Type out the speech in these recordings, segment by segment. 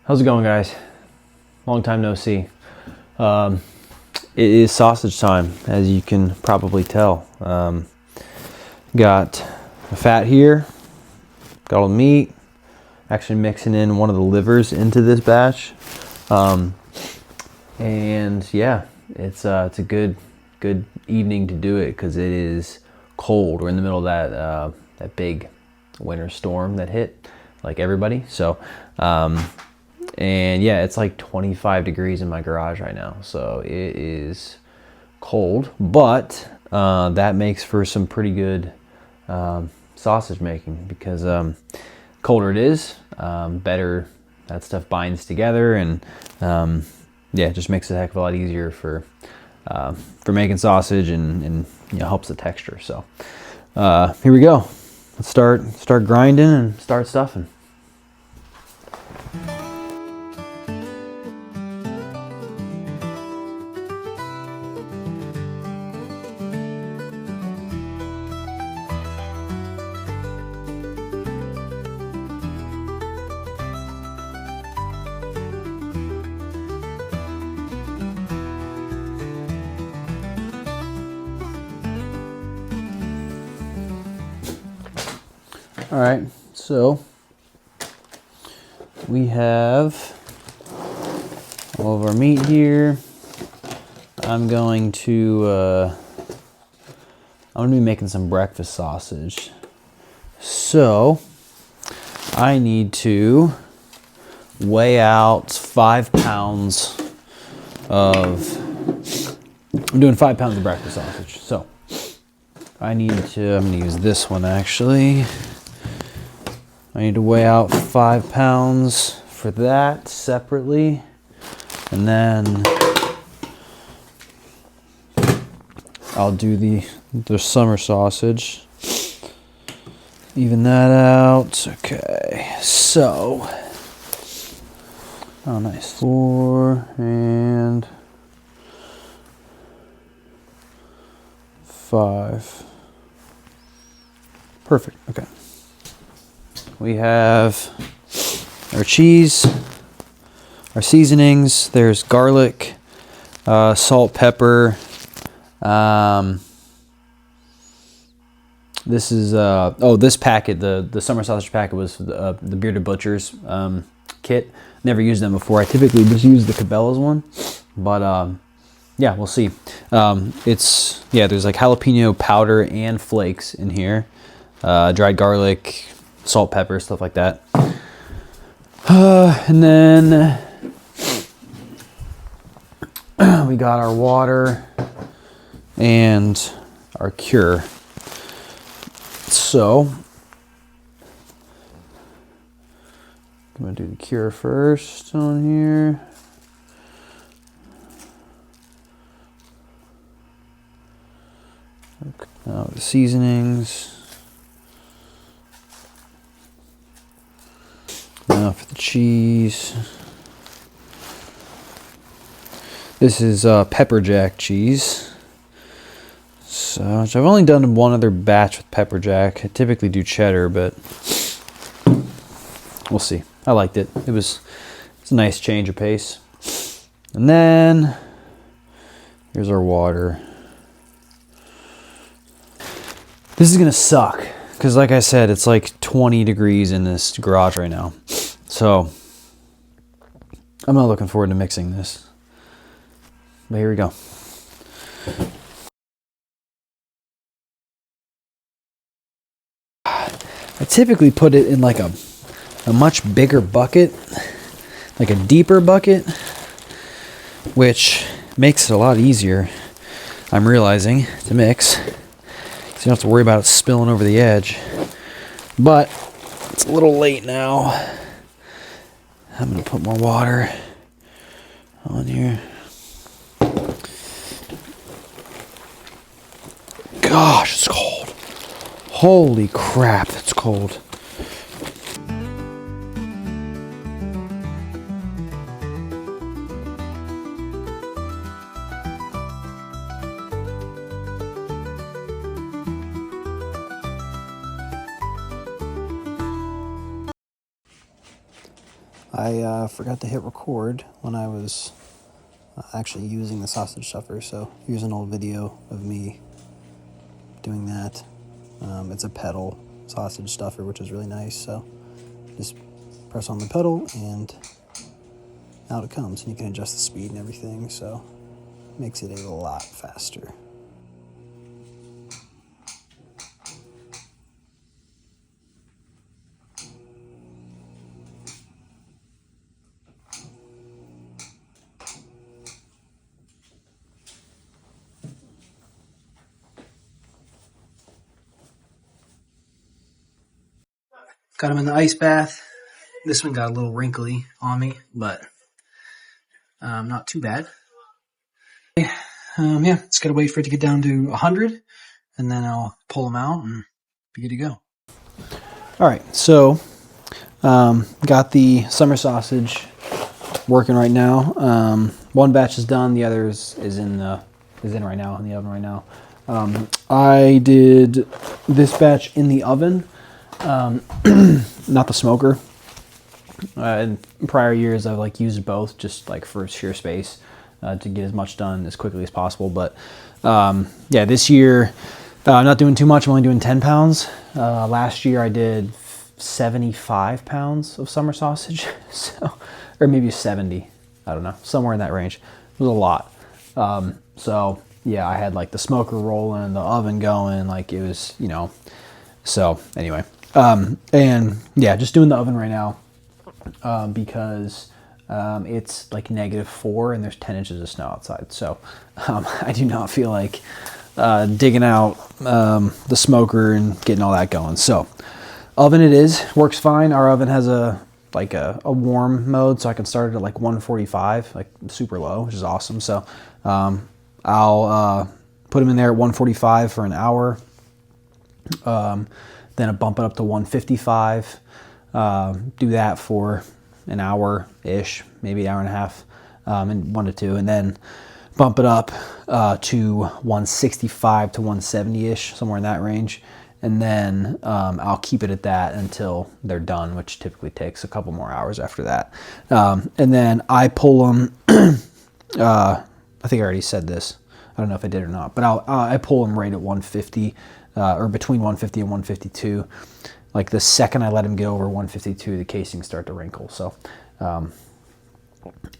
How's it going, guys? Long time no see. It is sausage time, as you can probably tell. Got a fat here, got all the meat, actually mixing in one of the livers into this batch. And yeah, it's a good evening to do it because it is cold. We're in the middle of that big winter storm that hit like everybody. So and yeah, it's like 25 degrees in my garage right now, so it is cold, but that makes for some pretty good sausage making because colder it is, better that stuff binds together, and yeah, it just makes it a heck of a lot easier for making sausage, and you know, helps the texture. So here we go. Let's start grinding and start stuffing. All right, so we have all of our meat here. I'm going to be making some breakfast sausage. So I need to weigh out 5 pounds of, I'm doing 5 pounds of breakfast sausage. So I'm gonna use this one actually. I need to weigh out 5 pounds for that separately. And then I'll do the summer sausage. Even that out. Okay, so, oh nice. 4 and 5. Perfect, okay. We have our cheese, our seasonings. There's garlic, salt, pepper. This is this packet, the summer sausage packet was the Bearded Butchers kit. Never used them before. I typically just use the Cabela's one, but yeah, we'll see. There's like jalapeno powder and flakes in here, dried garlic, salt, pepper, stuff like that. And then we got our water and our cure. So I'm gonna do the cure first on here. Okay. Now the seasonings. Now for the cheese. This is pepper jack cheese. So I've only done one other batch with pepper jack. I typically do cheddar, but we'll see. I liked it. It's a nice change of pace. And then here's our water. This is gonna suck because, like I said, it's like 20 degrees in this garage right now. So I'm not looking forward to mixing this. But here we go. I typically put it in like a much bigger bucket, like a deeper bucket, which makes it a lot easier, I'm realizing, to mix. So you don't have to worry about it spilling over the edge. But it's a little late now. I'm going to put more water on here. Gosh, it's cold. Holy crap, that's cold. I forgot to hit record when I was actually using the sausage stuffer, so here's an old video of me doing that. It's a pedal sausage stuffer, which is really nice, so just press on the pedal and out it comes, and you can adjust the speed and everything, so it makes it a lot faster. Got him in the ice bath. This one got a little wrinkly on me, but not too bad. Yeah, just gotta wait for it to get down to 100, and then I'll pull them out and be good to go. All right, so got the summer sausage working right now. One batch is done, the other is in right now, in the oven right now. I did this batch in the oven, not the smoker. In prior years, I've used both just for sheer space to get as much done as quickly as possible. But yeah, this year I'm not doing too much. I'm only doing 10 pounds. Last year I did 75 pounds of summer sausage, so, or maybe 70. I don't know, somewhere in that range. It was a lot. So yeah, I had the smoker rolling, the oven going, it was, so anyway. And yeah, just doing the oven right now because it's -4 and there's 10 inches of snow outside. So I do not feel like digging out the smoker and getting all that going. So oven it is, works fine. Our oven has a warm mode, so I can start it at 145, super low, which is awesome. So I'll put them in there at 145 for an hour. Then I bump it up to 155. Do that for an hour-ish, maybe an hour and a half, and 1 to 2, and then bump it up to 165 to 170-ish, somewhere in that range. And then I'll keep it at that until they're done, which typically takes a couple more hours after that. And then I pull them, I think I already said this, I don't know if I did or not, but I pull them right at 150, or between 150 and 152. The second I let them get over 152, the casings start to wrinkle. So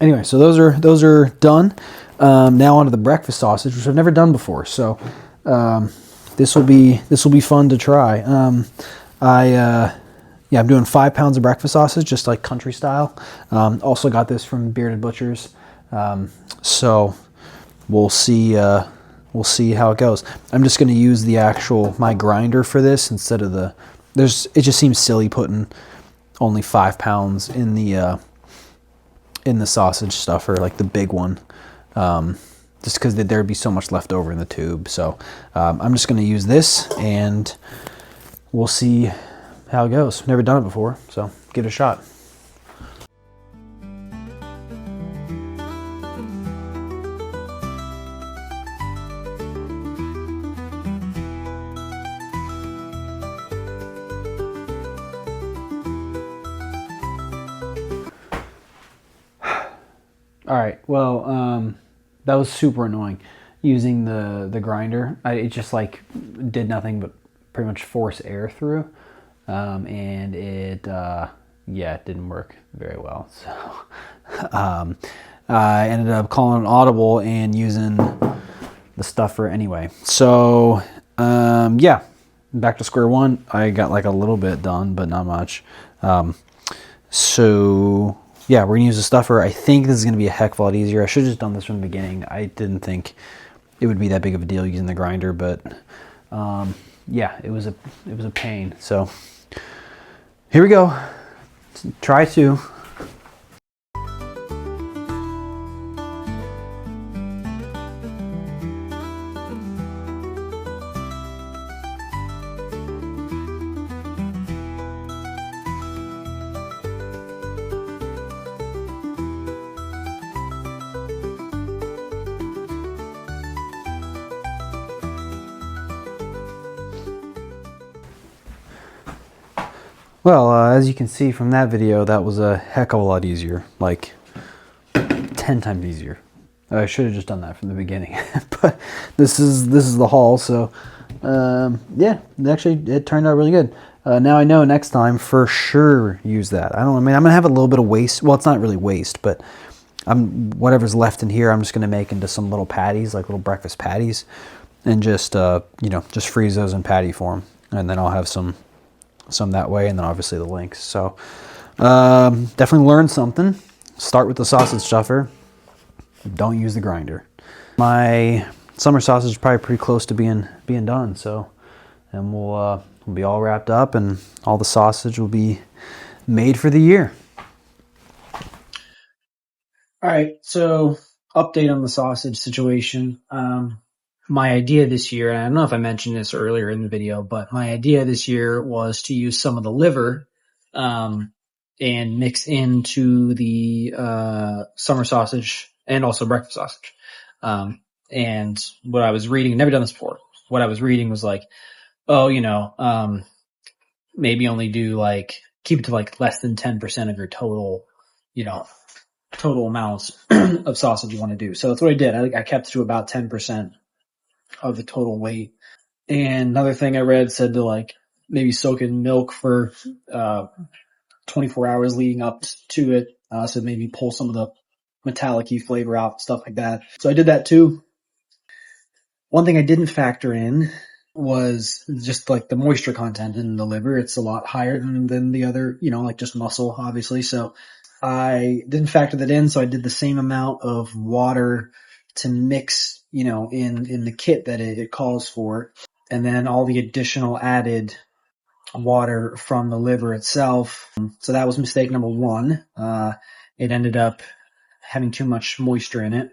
anyway, so those are done. Now onto the breakfast sausage, which I've never done before. So this will be fun to try. Yeah, I'm doing 5 pounds of breakfast sausage, just country style. Also got this from Bearded Butchers. So we'll see how it goes. I'm just going to use my grinder for this instead of it just seems silly putting only 5 pounds in the sausage stuffer, the big one, just because there'd be so much left over in the tube. So I'm just going to use this, and we'll see how it goes. Never done it before, so give it a shot. All right, well, that was super annoying using the grinder. It just did nothing but pretty much force air through, and it didn't work very well. So I ended up calling an audible and using the stuffer anyway. So yeah, back to square one. I got a little bit done, but not much. So yeah, we're gonna use the stuffer. I think this is gonna be a heck of a lot easier. I should have just done this from the beginning. I didn't think it would be that big of a deal using the grinder, but yeah, it was a pain. So here we go. Try 2. Well, as you can see from that video, that was a heck of a lot easier, like 10 times easier. I should have just done that from the beginning, but this is the haul. So yeah, actually it turned out really good. Now I know next time for sure use that. I mean, I'm gonna have a little bit of waste. Well, it's not really waste, but whatever's left in here, I'm just gonna make into some little patties, like little breakfast patties, and just just freeze those in patty form, and then I'll have some that way, and then obviously the links. So definitely learned something. Start with the sausage stuffer. Don't use the grinder. My summer sausage is probably pretty close to being done. So, and we'll be all wrapped up, and all the sausage will be made for the year. All right, so update on the sausage situation. My idea this year, and I don't know if I mentioned this earlier in the video, but my idea this year was to use some of the liver and mix into the summer sausage and also breakfast sausage. And what I was reading, never done this before, what I was reading was like, oh, maybe only do keep it to less than 10% of your total, total amounts of sausage you want to do. So that's what I did. I kept it to about 10% of the total weight. And another thing I read said to maybe soak in milk for 24 hours leading up to it. So maybe pull some of the metallic-y flavor out, stuff like that. So I did that too. One thing I didn't factor in was just the moisture content in the liver. It's a lot higher than the other, just muscle, obviously. So I didn't factor that in. So I did the same amount of water to mix, in the kit that it calls for. And then all the additional added water from the liver itself. So that was mistake number one. It ended up having too much moisture in it.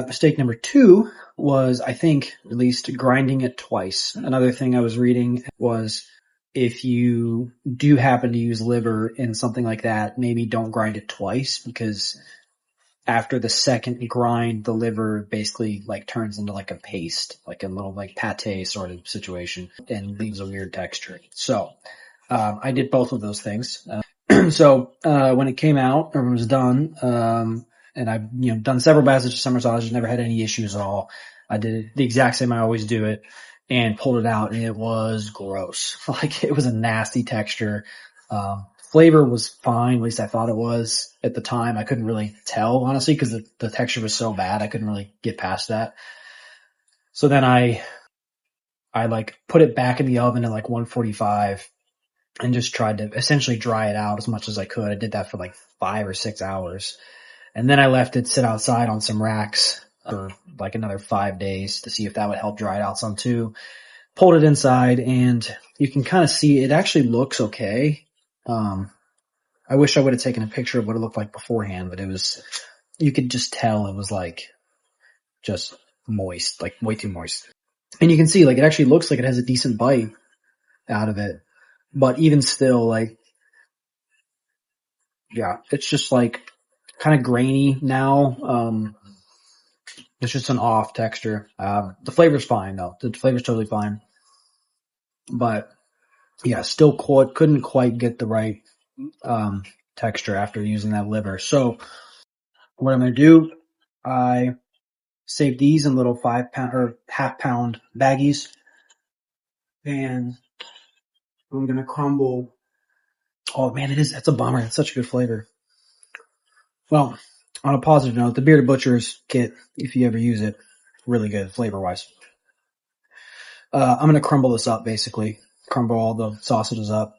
Mistake number two was, I think, at least grinding it twice. Another thing I was reading was if you do happen to use liver in something like that, maybe don't grind it twice, because after the second grind, the liver basically turns into a paste, a little pate sort of situation, and leaves a weird texture. So I did both of those things. So when it came out or was done, and I've done several batches of summer sausage, never had any issues at all. I did it the exact same I always do it, and pulled it out, and it was gross. It was a nasty texture. Flavor was fine, at least I thought it was at the time. I couldn't really tell, honestly, because the texture was so bad. I couldn't really get past that. So then I put it back in the oven at 145 and just tried to essentially dry it out as much as I could. I did that for 5 or 6 hours. And then I left it sit outside on some racks for another 5 days to see if that would help dry it out some too. Pulled it inside, and you can kind of see it actually looks okay. I wish I would have taken a picture of what it looked like beforehand, but you could just tell it was just moist, way too moist. And you can see it actually looks like it has a decent bite out of it, but even still, yeah, it's just kind of grainy now. It's just an off texture. The flavor's fine though. The flavor's totally fine, but yeah, still couldn't quite get the right texture after using that liver. So what I'm going to do, I save these in little 5 pound or half pound baggies, and I'm going to crumble. Oh man, that's a bummer. It's such a good flavor. Well, on a positive note, the Bearded Butcher's kit, if you ever use it, really good flavor wise. I'm going to crumble this up, basically. Crumble all the sausages up,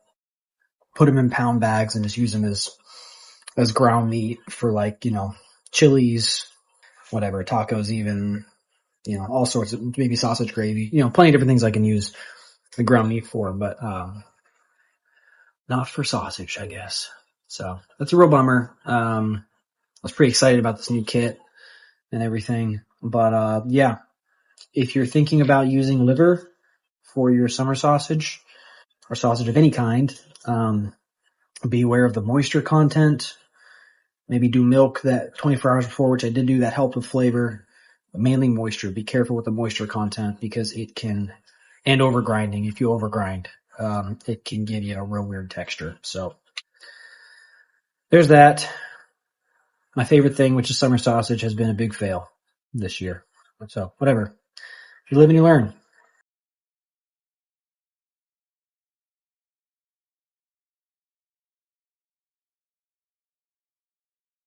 put them in pound bags, and just use them as ground meat for chilies, whatever, tacos even, all sorts of, maybe sausage gravy, plenty of different things I can use the ground meat for, but not for sausage, I guess. So that's a real bummer. I was pretty excited about this new kit and everything, but yeah, if you're thinking about using liver for your summer sausage or sausage of any kind, be aware of the moisture content. Maybe do milk that 24 hours before, which I did do. That helped with flavor, but mainly moisture. Be careful with the moisture content because it can, and overgrinding if you overgrind. it can give you a real weird texture. So there's that. My favorite thing, which is summer sausage, has been a big fail this year. So whatever. If you live and you learn.